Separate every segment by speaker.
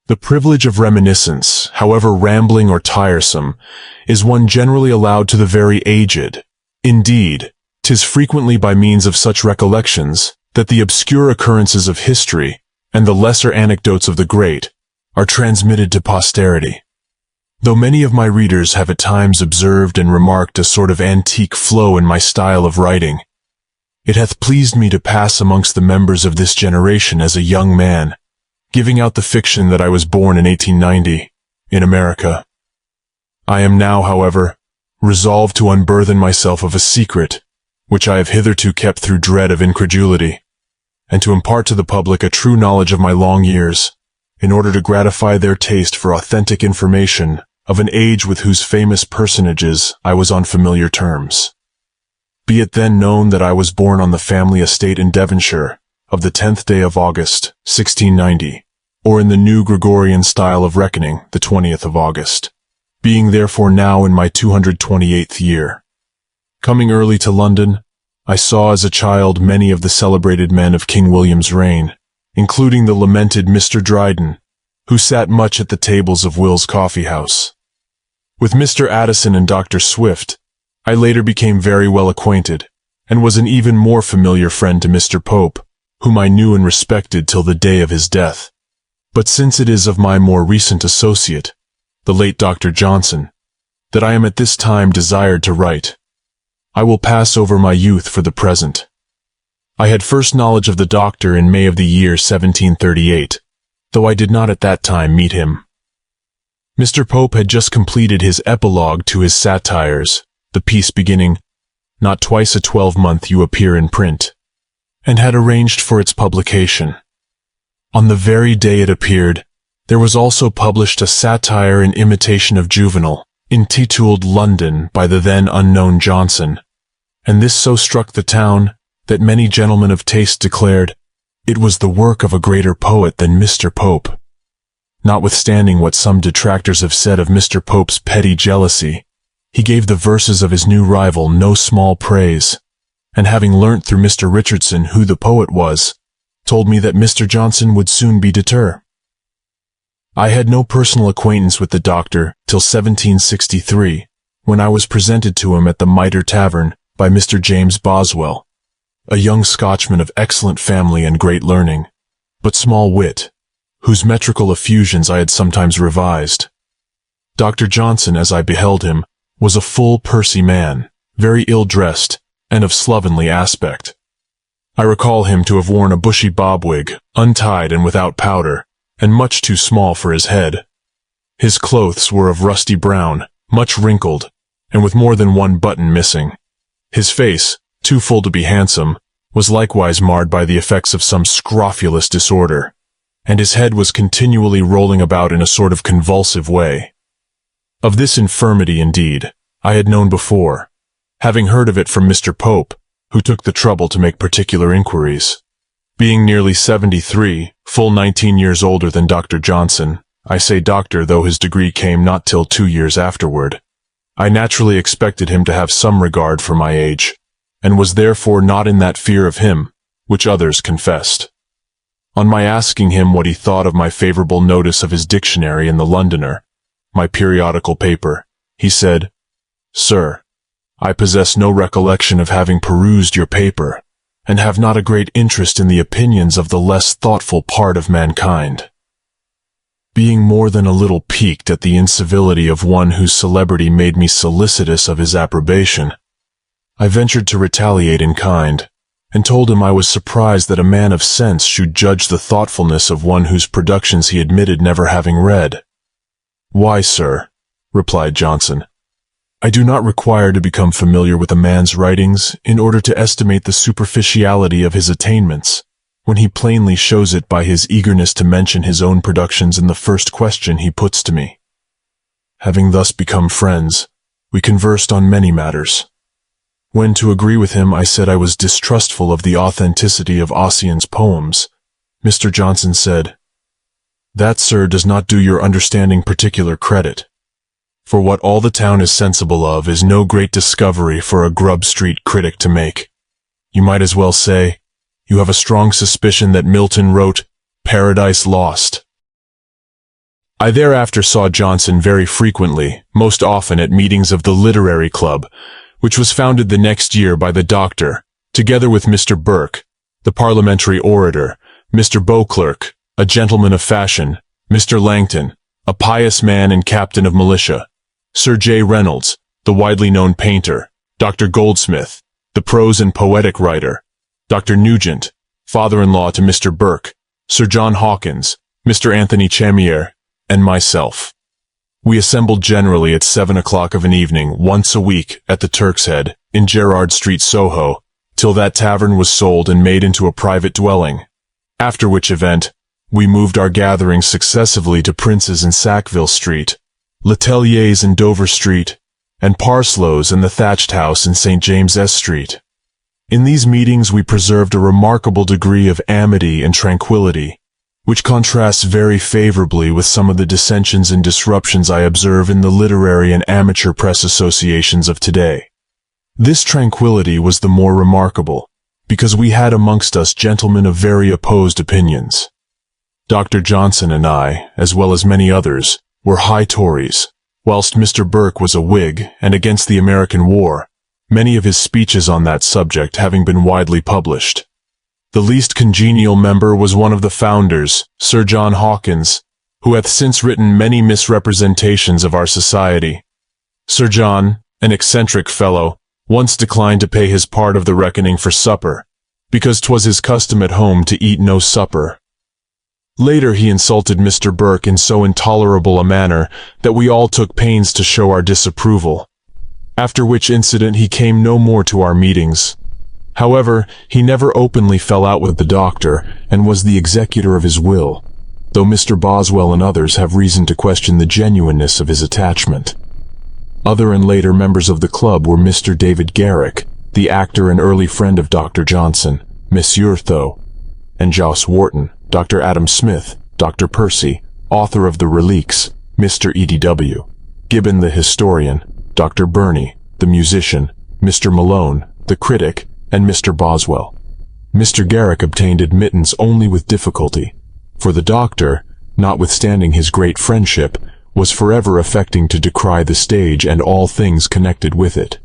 Speaker 1: The privilege of reminiscence, however rambling or tiresome, is one generally allowed to the very aged. Indeed, 'tis frequently by means of such recollections that the obscure occurrences of history and the lesser anecdotes of the great are transmitted to posterity. Though many of my readers have at times observed and remarked a sort of antique flow in my style of writing, it hath pleased me to pass amongst the members of this generation as a young man, giving out the fiction that I was born in 1890, in America. I am now, however, resolved to unburthen myself of a secret, which I have hitherto kept through dread of incredulity, and to impart to the public a true knowledge of my long years, in order to gratify their taste for authentic information of an age with whose famous personages I was on familiar terms. Be it then known that I was born on the family estate in Devonshire, of the 10th day of August, 1690, or in the new Gregorian style of reckoning, the 20th of August, being therefore now in my 228th year. Coming early to London, I saw as a child many of the celebrated men of King William's reign, including the lamented Mr. Dryden, who sat much at the tables of Will's Coffee House. With Mr. Addison and Dr. Swift, I later became very well acquainted, and was an even more familiar friend to Mr. Pope, whom I knew and respected till the day of his death. But since it is of my more recent associate, the late Dr. Johnson, that I am at this time desired to write, I will pass over my youth for the present. I had first knowledge of the doctor in May of the year 1738, though I did not at that time meet him. Mr. Pope had just completed his epilogue to his satires, the piece beginning, "Not twice a 12-month you appear in print," and had arranged for its publication. On the very day it appeared, there was also published a satire in imitation of Juvenal, entitled London by the then unknown Johnson, and this so struck the town that many gentlemen of taste declared it was the work of a greater poet than Mr. Pope. Notwithstanding what some detractors have said of Mr. Pope's petty jealousy, he gave the verses of his new rival no small praise, and having learnt through Mr. Richardson who the poet was, told me that Mr. Johnson would soon be deterred. I had no personal acquaintance with the doctor till 1763, when I was presented to him at the Mitre Tavern by Mr. James Boswell, a young Scotchman of excellent family and great learning, but small wit, whose metrical effusions I had sometimes revised. Dr. Johnson, as I beheld him, was a full, pursy man, very ill-dressed, and of slovenly aspect. I recall him to have worn a bushy bob-wig, untied and without powder, and much too small for his head. His clothes were of rusty brown, much wrinkled, and with more than one button missing. His face, too full to be handsome, was likewise marred by the effects of some scrofulous disorder, and his head was continually rolling about in a sort of convulsive way. Of this infirmity, indeed, I had known before, having heard of it from Mr. Pope, who took the trouble to make particular inquiries. Being nearly 73, full 19 years older than Dr. Johnson, I say doctor though his degree came not till 2 years afterward, I naturally expected him to have some regard for my age, and was therefore not in that fear of him, which others confessed. On my asking him what he thought of my favorable notice of his dictionary in the Londoner, my periodical paper, he said, "Sir, I possess no recollection of having perused your paper, and have not a great interest in the opinions of the less thoughtful part of mankind." Being more than a little piqued at the incivility of one whose celebrity made me solicitous of his approbation, I ventured to retaliate in kind, and told him I was surprised that a man of sense should judge the thoughtfulness of one whose productions he admitted never having read. "Why, sir," replied Johnson, "I do not require to become familiar with a man's writings in order to estimate the superficiality of his attainments, when he plainly shows it by his eagerness to mention his own productions in the first question he puts to me." Having thus become friends, we conversed on many matters. When, to agree with him, I said I was distrustful of the authenticity of Ossian's poems, Mr. Johnson said, "That, sir, does not do your understanding particular credit. For what all the town is sensible of is no great discovery for a Grub Street critic to make. You might as well say, you have a strong suspicion that Milton wrote Paradise Lost." I thereafter saw Johnson very frequently, most often at meetings of the Literary Club, which was founded the next year by the Doctor, together with Mr. Burke, the parliamentary orator, Mr. Beauclerk, a gentleman of fashion, Mr. Langton, a pious man and captain of militia, Sir J. Reynolds, the widely known painter, Dr. Goldsmith, the prose and poetic writer, Dr. Nugent, father-in-law to Mr. Burke, Sir John Hawkins, Mr. Anthony Chamier, and myself. We assembled generally at 7 o'clock of an evening once a week at the Turk's Head in Gerrard Street, Soho, till that tavern was sold and made into a private dwelling, after which event we moved our gatherings successively to Prince's in Sackville Street, Letelier's in Dover Street, and Parslow's and the Thatched House in St. James's Street. In these meetings we preserved a remarkable degree of amity and tranquility, which contrasts very favorably with some of the dissensions and disruptions I observe in the literary and amateur press associations of today. This tranquility was the more remarkable, because we had amongst us gentlemen of very opposed opinions. Dr. Johnson and I, as well as many others, were high Tories, whilst Mr. Burke was a Whig and against the American war, many of his speeches on that subject having been widely published. The least congenial member was one of the founders, Sir John Hawkins, who hath since written many misrepresentations of our society. Sir John, an eccentric fellow, once declined to pay his part of the reckoning for supper, because 'twas his custom at home to eat no supper. Later he insulted Mr. Burke in so intolerable a manner that we all took pains to show our disapproval, after which incident he came no more to our meetings. However, he never openly fell out with the Doctor, and was the executor of his will, though Mr. Boswell and others have reason to question the genuineness of his attachment. Other and later members of the club were Mr. David Garrick, the actor and early friend of Dr. Johnson, Monsieur Tho, and Jos Wharton, Dr. Adam Smith, Dr. Percy, author of the Reliques, Mr. E.D.W., Gibbon the historian, Dr. Burney, the musician, Mr. Malone, the critic, and Mr. Boswell. Mr. Garrick obtained admittance only with difficulty, for the Doctor, notwithstanding his great friendship, was forever affecting to decry the stage and all things connected with it.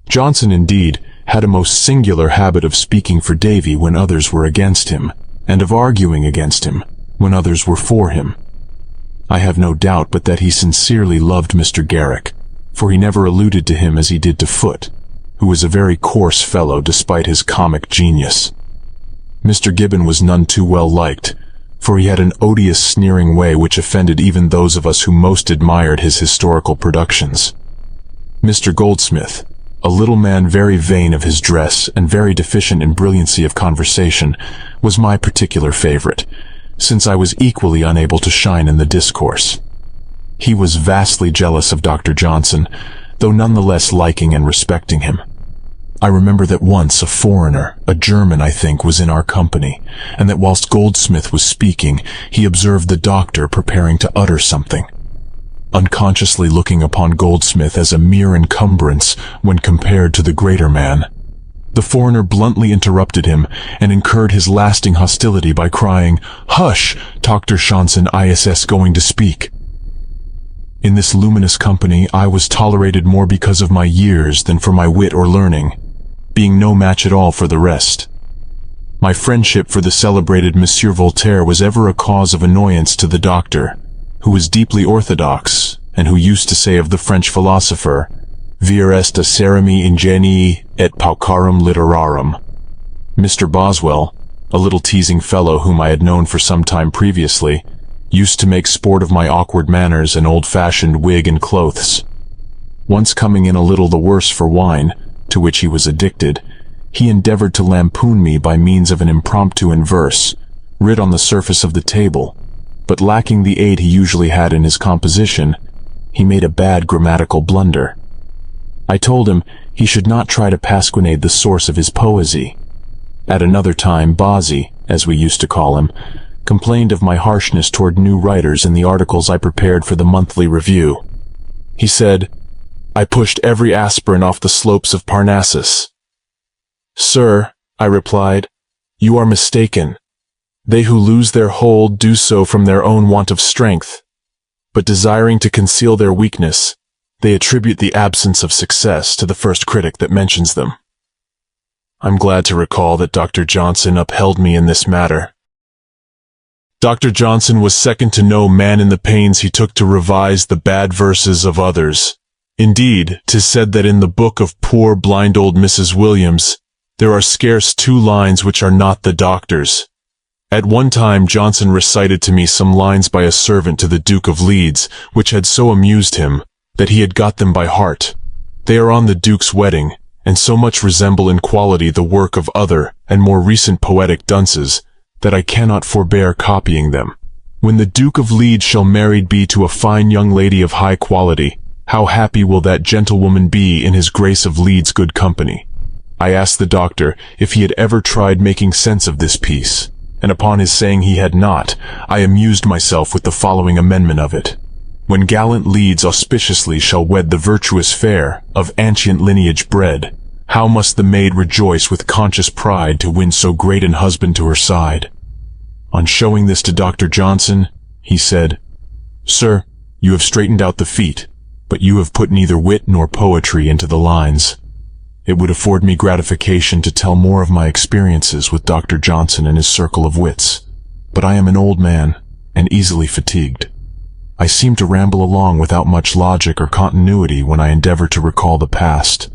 Speaker 1: Johnson, indeed, had a most singular habit of speaking for Davy when others were against him, and of arguing against him when others were for him. I have no doubt but that he sincerely loved Mr. Garrick, for he never alluded to him as he did to Foote, who was a very coarse fellow despite his comic genius. Mr. Gibbon was none too well liked, for he had an odious sneering way which offended even those of us who most admired his historical productions. Mr. Goldsmith, a little man very vain of his dress and very deficient in brilliancy of conversation, was my particular favorite, since I was equally unable to shine in the discourse. He was vastly jealous of Dr. Johnson, though none the less liking and respecting him. I remember that once a foreigner, a German I think, was in our company, and that whilst Goldsmith was speaking, he observed the Doctor preparing to utter something, unconsciously looking upon Goldsmith as a mere encumbrance when compared to the greater man. The foreigner bluntly interrupted him, and incurred his lasting hostility by crying, "Hush, Dr. Johnson is going to speak." In this luminous company I was tolerated more because of my years than for my wit or learning, being no match at all for the rest. My friendship for the celebrated Monsieur Voltaire was ever a cause of annoyance to the Doctor, who was deeply orthodox, and who used to say of the French philosopher, "Vir est acerimi ingenii et paucarum literarum." Mr. Boswell, a little teasing fellow whom I had known for some time previously, used to make sport of my awkward manners and old-fashioned wig and clothes. Once coming in a little the worse for wine, to which he was addicted, he endeavored to lampoon me by means of an impromptu in verse, writ on the surface of the table, but lacking the aid he usually had in his composition, he made a bad grammatical blunder. I told him he should not try to pasquinade the source of his poesy. At another time, Bozzy, as we used to call him, complained of my harshness toward new writers in the articles I prepared for the monthly review. He said, "I pushed every aspirant off the slopes of Parnassus." "Sir," I replied, "you are mistaken. They who lose their hold do so from their own want of strength. but desiring to conceal their weakness, they attribute the absence of success to the first critic that mentions them. I'm glad to recall that Dr. Johnson upheld me in this matter. Dr. Johnson was second to no man in the pains he took to revise the bad verses of others. Indeed, 'tis said that in the book of poor blind old Mrs. Williams, there are scarce 2 lines which are not the doctor's. At one time Johnson recited to me some lines by a servant to the Duke of Leeds, which had so amused him, that he had got them by heart. They are on the Duke's wedding, and so much resemble in quality the work of other and more recent poetic dunces, that I cannot forbear copying them. When the Duke of Leeds shall married be to a fine young lady of high quality, how happy will that gentlewoman be in his Grace of Leeds' good company. I asked the doctor if he had ever tried making sense of this piece, and upon his saying he had not, I amused myself with the following amendment of it. When gallant Leeds auspiciously shall wed the virtuous fair, of ancient lineage bred, how must the maid rejoice with conscious pride to win so great an husband to her side. On showing this to Dr. Johnson, he said, "Sir, you have straightened out the feet, but you have put neither wit nor poetry into the lines." It would afford me gratification to tell more of my experiences with Dr. Johnson and his circle of wits, but I am an old man, and easily fatigued. I seem to ramble along without much logic or continuity when I endeavor to recall the past,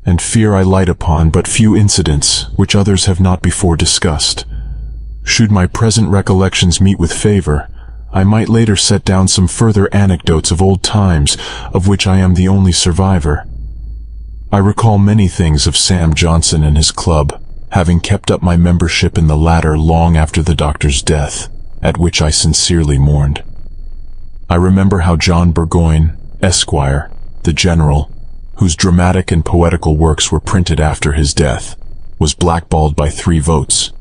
Speaker 1: and fear I light upon but few incidents which others have not before discussed. Should my present recollections meet with favor, I might later set down some further anecdotes of old times, of which I am the only survivor. I recall many things of Sam Johnson and his club, having kept up my membership in the latter long after the doctor's death, at which I sincerely mourned. I remember how John Burgoyne, Esquire, the General, whose dramatic and poetical works were printed after his death, was blackballed by 3 votes,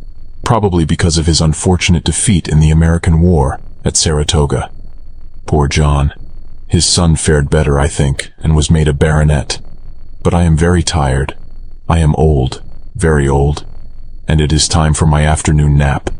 Speaker 1: probably because of his unfortunate defeat in the American War at Saratoga. Poor John. His son fared better, I think, and was made a baronet. But I am very tired. I am old, very old, and it is time for my afternoon nap.